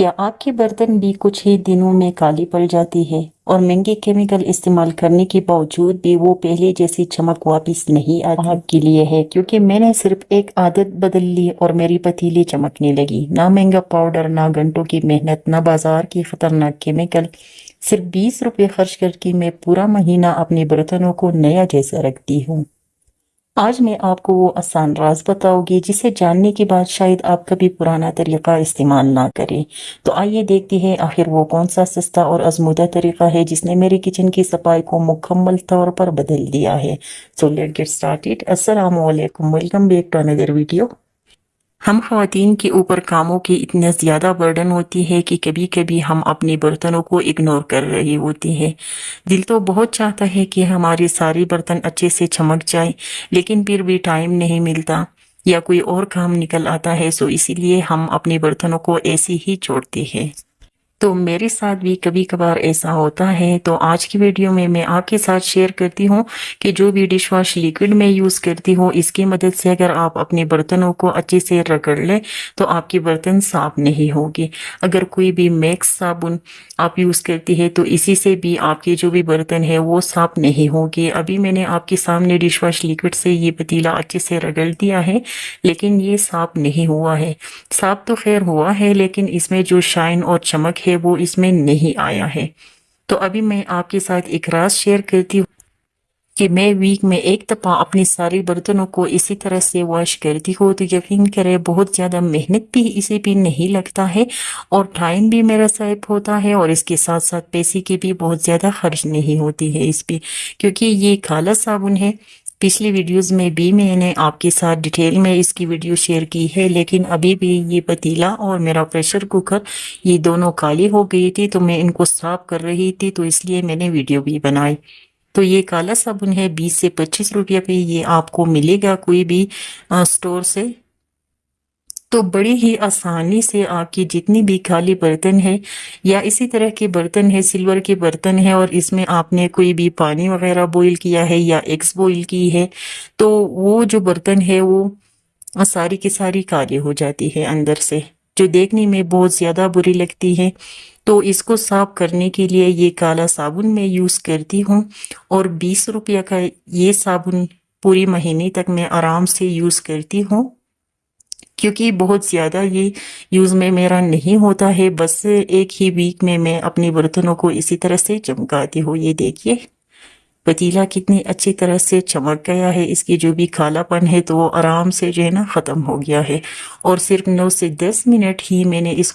क्या आपके बर्तन भी कुछ ही दिनों में काली पड़ जाती है और महंगे केमिकल इस्तेमाल करने के बावजूद भी वो पहले जैसी चमक वापस नहीं आती? आपके लिए है, क्योंकि मैंने सिर्फ एक आदत बदल ली और मेरी पतीली चमकने लगी। ना महंगा पाउडर, ना घंटों की मेहनत, ना बाजार की खतरनाक केमिकल। सिर्फ 20 रुपए खर्च करके मैं पूरा महीना अपने बर्तनों को नया जैसा रखती हूँ। आज मैं आपको वो आसान राज बताऊंगी जिसे जानने के बाद शायद आप कभी पुराना तरीका इस्तेमाल ना करें। तो आइए देखते हैं आखिर वो कौन सा सस्ता और आजमूदा तरीका है जिसने मेरे किचन की सफाई को मुकम्मल तौर पर बदल दिया है। So let's get started. अस्सलाम वालेकुम, welcome back to another video. हम ख़वातीन के ऊपर कामों की इतना ज़्यादा बर्डन होती है कि कभी कभी हम अपने बर्तनों को इग्नोर कर रही होती हैं। दिल तो बहुत चाहता है कि हमारे सारे बर्तन अच्छे से चमक जाए, लेकिन फिर भी टाइम नहीं मिलता या कोई और काम निकल आता है, सो इसीलिए हम अपने बर्तनों को ऐसे ही छोड़ते हैं। तो मेरे साथ भी कभी कभार ऐसा होता है। तो आज की वीडियो में मैं आपके साथ शेयर करती हूँ कि जो भी डिश वॉश लिक्विड मैं यूज़ करती हूँ, इसकी मदद से अगर आप अपने बर्तनों को अच्छे से रगड़ लें तो आपके बर्तन साफ नहीं होंगे। अगर कोई भी मैक्स साबुन आप यूज़ करती है तो इसी से भी आपके जो भी बर्तन है वो साफ नहीं होंगे। अभी मैंने आपके सामने डिश वॉश लिक्विड से ये पतीला अच्छे से रगड़ दिया है, लेकिन ये साफ नहीं हुआ है। साफ तो खैर हुआ है, लेकिन इसमें जो शाइन और चमक है वो इसमें नहीं आया है। तो अभी मैं आपके साथ एक राज शेयर करती हूँ कि मैं वीक में एक दफ़ा अपने सारे बर्तनों को इसी तरह से वॉश करती हूँ। तो यकीन करें, बहुत ज़्यादा मेहनत भी इसी पे नहीं लगता है और टाइम भी मेरा सेव होता है, और इसके साथ साथ पैसे की भी बहुत ज़्यादा खर्च नहीं होती है इस पे, क्योंकि ये काला साबुन है। पिछली वीडियोस में भी मैंने आपके साथ डिटेल में इसकी वीडियो शेयर की है, लेकिन अभी भी ये पतीला और मेरा प्रेशर कुकर ये दोनों काले हो गई थी, तो मैं इनको साफ कर रही थी, तो इसलिए मैंने वीडियो भी बनाई। तो ये काला साबुन है, 20 से 25 रुपये पे ये आपको मिलेगा कोई भी स्टोर से। तो बड़ी ही आसानी से आपकी जितनी भी खाली बर्तन है या इसी तरह के बर्तन है, सिल्वर के बर्तन है, और इसमें आपने कोई भी पानी वगैरह बॉईल किया है या एग्स बॉईल की है, तो वो जो बर्तन है वो सारी की सारी काली हो जाती है अंदर से, जो देखने में बहुत ज़्यादा बुरी लगती है। तो इसको साफ करने के लिए ये काला साबुन मैं यूज़ करती हूँ, और 20 रुपये का ये साबुन पूरी महीने तक मैं आराम से यूज़ करती हूँ, क्योंकि बहुत ज़्यादा ये यूज़ में मेरा नहीं होता है। बस एक ही वीक में मैं अपने बर्तनों को इसी तरह से चमकाती हूँ। ये देखिए पतीला कितनी अच्छी तरह से चमक गया है, इसकी जो भी कालापन है तो वो आराम से जो है ना ख़त्म हो गया है, और सिर्फ 9 से 10 मिनट ही मैंने इसको